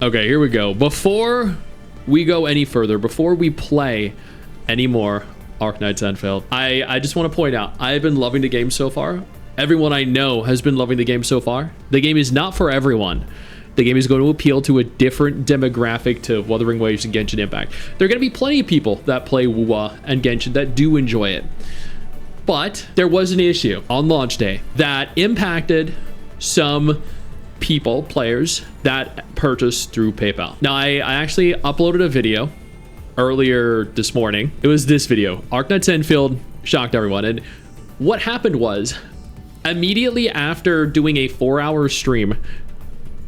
Okay, here we go. Before we go any further, before we play any more Arknights Endfield, I just want to point out, I've been loving the game so far. Everyone I know has been loving the game so far. The game is not for everyone. The game is going to appeal to a different demographic to Wuthering Waves and Genshin Impact. There are going to be plenty of people that play WoW and Genshin that do enjoy it. But there was an issue on launch day that impacted some people, players, that purchased through PayPal. Now, I actually uploaded a video earlier this morning. It was this video. Arknights Endfield shocked everyone. And what happened was, immediately after doing a 4-hour stream,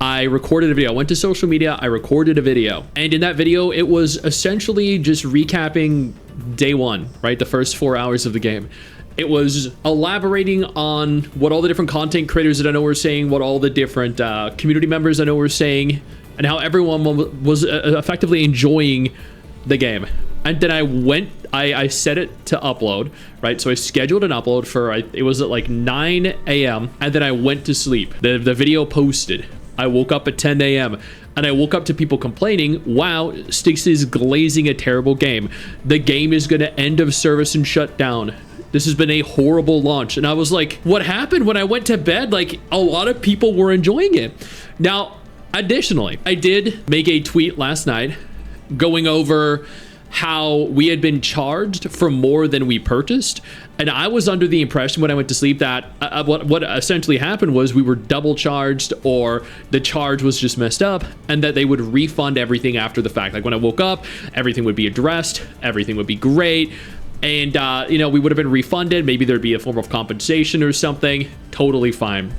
I recorded a video. I went to social media, I recorded a video. And in that video, it was essentially just recapping day one, right? The first 4 hours of the game. It was elaborating on what all the different content creators that I know were saying, what all the different community members I know were saying, and how everyone was effectively enjoying the game. And then I set it to upload, right? So I scheduled an upload for, it was at like 9 a.m. and then I went to sleep. The video posted. I woke up at 10 a.m. and I woke up to people complaining, wow, Stix is glazing a terrible game. The game is going to end of service and shut down. This has been a horrible launch. And I was like, what happened? When I went to bed, like, a lot of people were enjoying it. Now, additionally, I did make a tweet last night going over how we had been charged for more than we purchased. And I was under the impression when I went to sleep that what essentially happened was we were double charged, or the charge was just messed up, and that they would refund everything after the fact. Like when I woke up, everything would be addressed, everything would be great. And, you know, we would have been refunded. Maybe there'd be a form of compensation or something. Totally fine.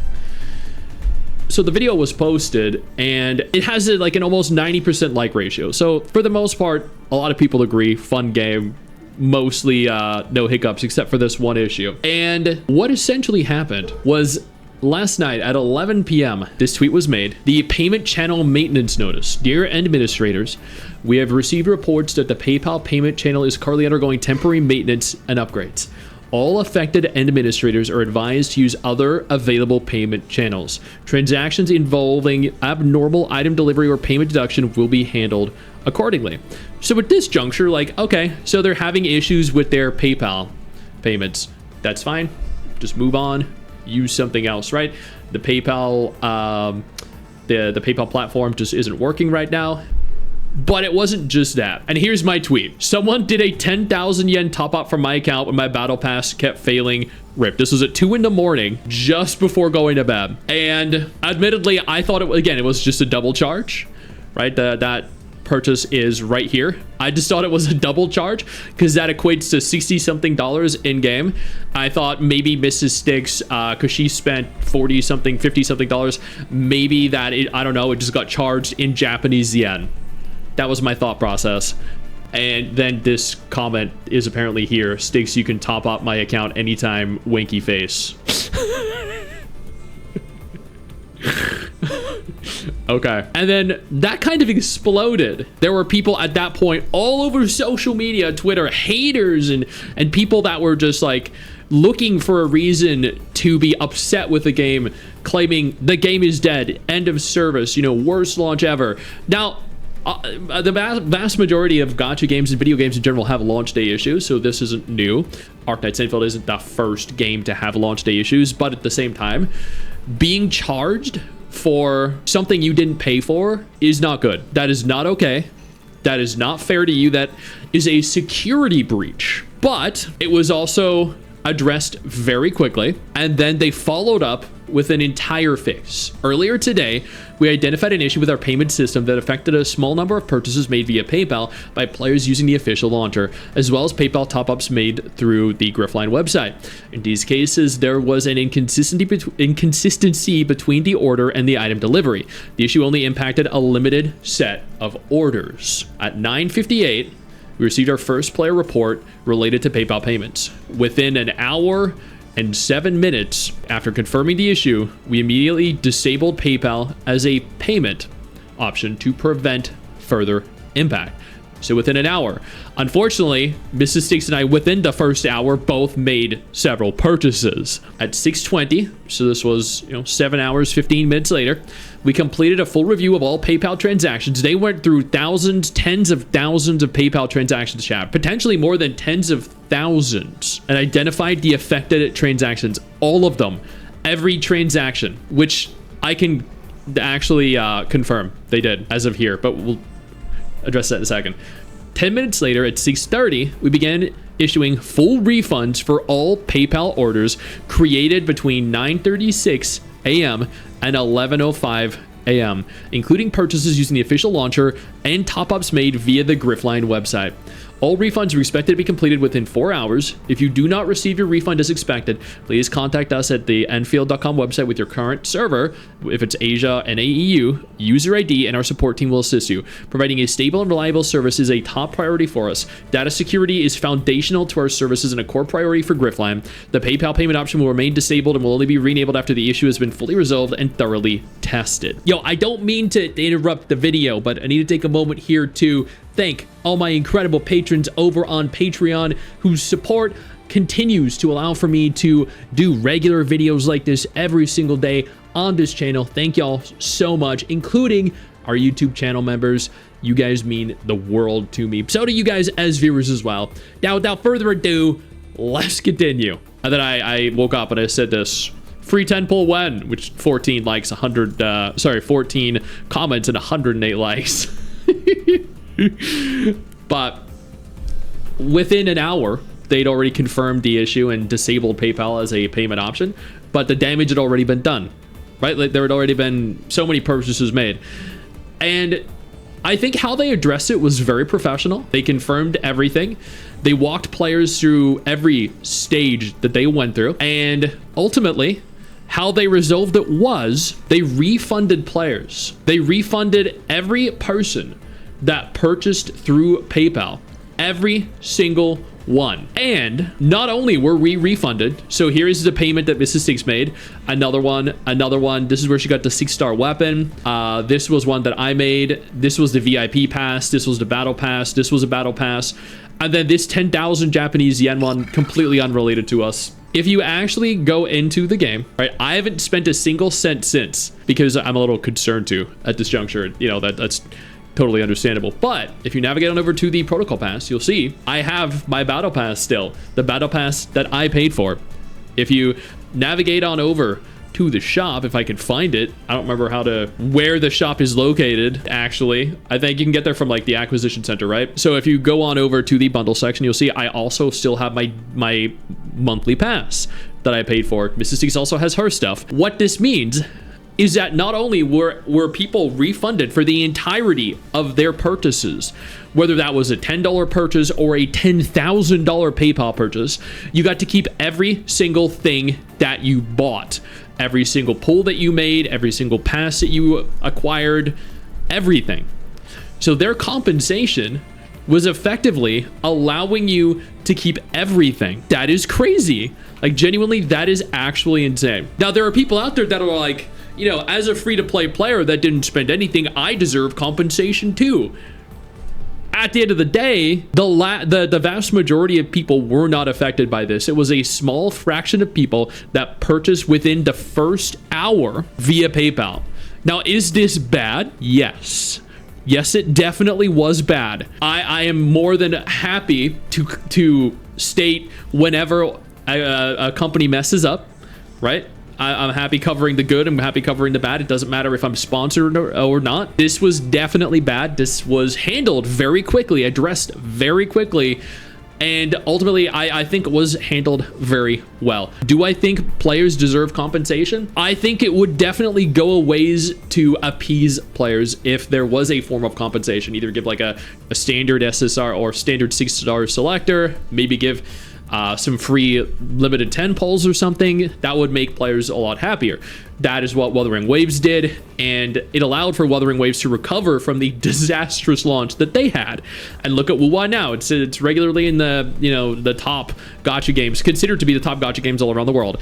So the video was posted, and it has like an almost 90% like ratio. So for the most part, a lot of people agree. Fun game. Mostly no hiccups, except for this one issue. And what essentially happened was, last night at 11 p.m., this tweet was made. The payment channel maintenance notice. Dear administrators, we have received reports that the PayPal payment channel is currently undergoing temporary maintenance and upgrades. All affected administrators are advised to use other available payment channels. Transactions involving abnormal item delivery or payment deduction will be handled accordingly. So at this juncture, like, okay, so they're having issues with their PayPal payments. That's fine. Just move on. Use something else, right? The PayPal the PayPal platform just isn't working right now. But it wasn't just that. And here's my tweet. Someone did a 10,000 yen top up from my account when my battle pass kept failing. Rip. This was at 2 in the morning, just before going to bed. And admittedly, I thought it was just a double charge, right? That purchase is right here. I just thought it was a double charge because that equates to 60 something dollars in game. I thought maybe Mrs. Stix, because she spent 40 something, 50 something dollars, maybe that I don't know, it just got charged in Japanese yen. That was my thought process. And then this comment is apparently here. Stix, you can top up my account anytime, winky face. Okay. And then that kind of exploded. There were people at that point all over social media, Twitter, haters and people that were just like looking for a reason to be upset with the game, claiming the game is dead, end of service, you know, worst launch ever. Now, the vast majority of gacha games and video games in general have launch day issues, so this isn't new. Arknights Endfield isn't the first game to have launch day issues, but at the same time, being charged for something you didn't pay for is not good. That is not okay. That is not fair to you. That is a security breach. But it was also addressed very quickly, and then they followed up with an entire fix. Earlier today, we identified an issue with our payment system that affected a small number of purchases made via PayPal by players using the official launcher, as well as PayPal top-ups made through the Griffline website. In these cases, there was an inconsistency between the order and the item delivery. The issue only impacted a limited set of orders. At 9:58, we received our first player report related to PayPal payments. Within an hour and 7 minutes after confirming the issue, we immediately disabled PayPal as a payment option to prevent further impact. So within an hour. Unfortunately, Mrs. Stix and I, within the first hour, both made several purchases. At 6:20, so this was, 7 hours, 15 minutes later, we completed a full review of all PayPal transactions. They went through thousands, tens of thousands of PayPal transactions, chat, potentially more than tens of thousands, and identified the affected transactions, all of them, every transaction, which I can actually confirm they did as of here, but we'll address that in a second. 10 minutes later at 6:30, we began issuing full refunds for all PayPal orders created between 9:36 a.m. and 11:05 a.m., including purchases using the official launcher and top-ups made via the Griffline website. All refunds are expected to be completed within 4 hours. If you do not receive your refund as expected, please contact us at the Endfield.com website with your current server. If it's Asia and AEU, user ID, and our support team will assist you. Providing a stable and reliable service is a top priority for us. Data security is foundational to our services and a core priority for Griffline. The PayPal payment option will remain disabled and will only be re-enabled after the issue has been fully resolved and thoroughly tested. Yo, I don't mean to interrupt the video, but I need to take a moment here to thank all my incredible patrons over on Patreon whose support continues to allow for me to do regular videos like this every single day on this channel. Thank y'all so much, including our YouTube channel members. You guys mean the world to me. So do you guys as viewers as well. Now, without further ado, let's continue. And then I woke up and I said this. Free 10 pull when? Which 14 likes, 14 comments and 108 likes. But within an hour, they'd already confirmed the issue and disabled PayPal as a payment option, but the damage had already been done, right? Like there had already been so many purchases made. And I think how they addressed it was very professional. They confirmed everything. They walked players through every stage that they went through. And ultimately, how they resolved it was they refunded players. They refunded every person that purchased through PayPal, every single one. And not only were we refunded, so here is the payment that Mrs. Stix made, another one, this is where she got the 6-star weapon. This was one that I made. This was the VIP pass. This was the battle pass. This was a battle pass. And then this 10,000 Japanese yen one, completely unrelated to us. If you actually go into the game, right, I haven't spent a single cent since because I'm a little concerned too at this juncture. That's totally understandable. But if you navigate on over to the protocol pass, you'll see I have my battle pass still, the battle pass that I paid for. If you navigate on over to the shop, if I can find it, I don't remember where the shop is located, actually. I think you can get there from like the acquisition center, right? So if you go on over to the bundle section, you'll see I also still have my monthly pass that I paid for. Mrs. Stix also has her stuff. What this means is that not only were people refunded for the entirety of their purchases, whether that was a $10 purchase or a $10,000 PayPal purchase, you got to keep every single thing that you bought, every single pull that you made, every single pass that you acquired, everything. So their compensation was effectively allowing you to keep everything. That is crazy. Like, genuinely, that is actually insane. Now, there are people out there that are like, as a free-to-play player that didn't spend anything, I deserve compensation too. At the end of the day, the vast majority of people were not affected by this. It was a small fraction of people that purchased within the first hour via PayPal. Now, is this bad? Yes. Yes, it definitely was bad. I am more than happy to state whenever a company messes up, right? I'm happy covering the good. I'm happy covering the bad. It doesn't matter if I'm sponsored or not. This was definitely bad. This was handled very quickly, addressed very quickly, and ultimately, I think it was handled very well. Do I think players deserve compensation? I think it would definitely go a ways to appease players if there was a form of compensation. Either give like a standard SSR or standard 6-star selector, maybe give some free limited 10 pulls or something. That would make players a lot happier. That is what Wuthering Waves did, and it allowed for Wuthering Waves to recover from the disastrous launch that they had. And look at Wuwa now. It's regularly in the top gacha games, considered to be the top gacha games all around the world.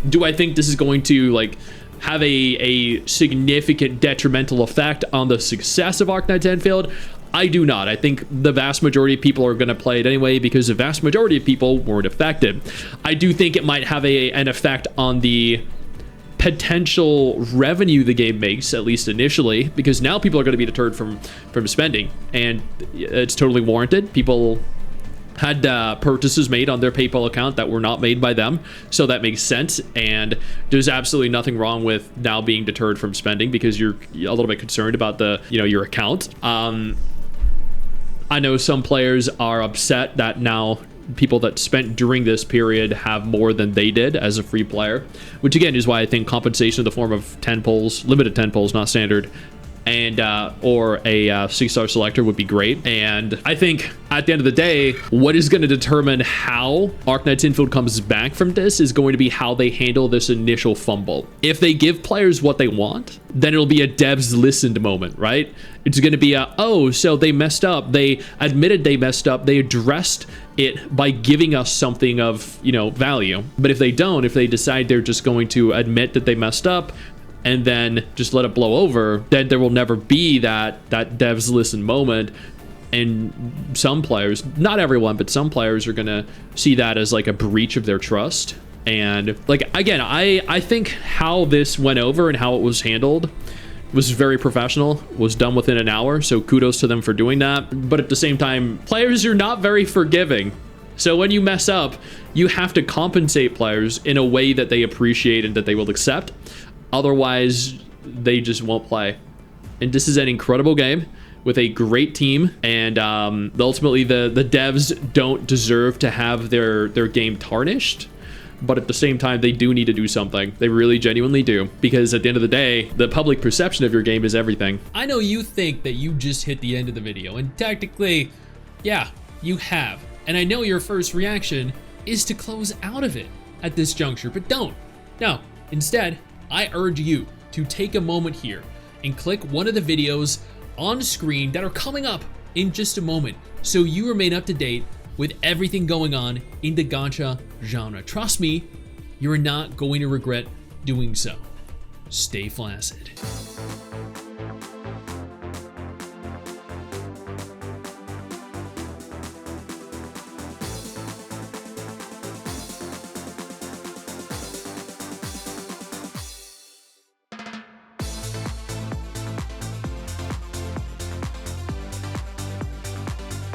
Do I think this is going to have a significant detrimental effect on the success of Arknights Endfield? I do not. I think the vast majority of people are going to play it anyway because the vast majority of people weren't affected. I do think it might have an effect on the potential revenue the game makes, at least initially, because now people are going to be deterred from spending, and it's totally warranted. People had purchases made on their PayPal account that were not made by them, so that makes sense, and there's absolutely nothing wrong with now being deterred from spending because you're a little bit concerned about the your account. I know some players are upset that now people that spent during this period have more than they did as a free player, which again is why I think compensation in the form of 10 pulls, limited 10 pulls, not standard, and or a 6-star selector would be great. And I think at the end of the day, what is going to determine how Arknights Endfield comes back from this is going to be how they handle this initial fumble. If they give players what they want, then it'll be a devs listened moment, right? It's going to be a, oh, so they messed up. They admitted they messed up. They addressed it by giving us something of, value. But if they don't, if they decide they're just going to admit that they messed up and then just let it blow over, then there will never be that devs listen moment. And some players, not everyone, but some players are going to see that as like a breach of their trust. And like, again, I think how this went over and how it was handled was very professional, was done within an hour. So kudos to them for doing that. But at the same time, players are not very forgiving. So when you mess up, you have to compensate players in a way that they appreciate and that they will accept. Otherwise, they just won't play. And this is an incredible game with a great team, and ultimately the devs don't deserve to have their game tarnished. But at the same time, they do need to do something. They really genuinely do, because at the end of the day, the public perception of your game is everything. I know you think that you just hit the end of the video, and technically, yeah, you have. And I know your first reaction is to close out of it at this juncture, but don't. No, instead, I urge you to take a moment here and click one of the videos on screen that are coming up in just a moment so you remain up to date with everything going on in the gacha genre. Trust me, you're not going to regret doing so. Stay flaccid.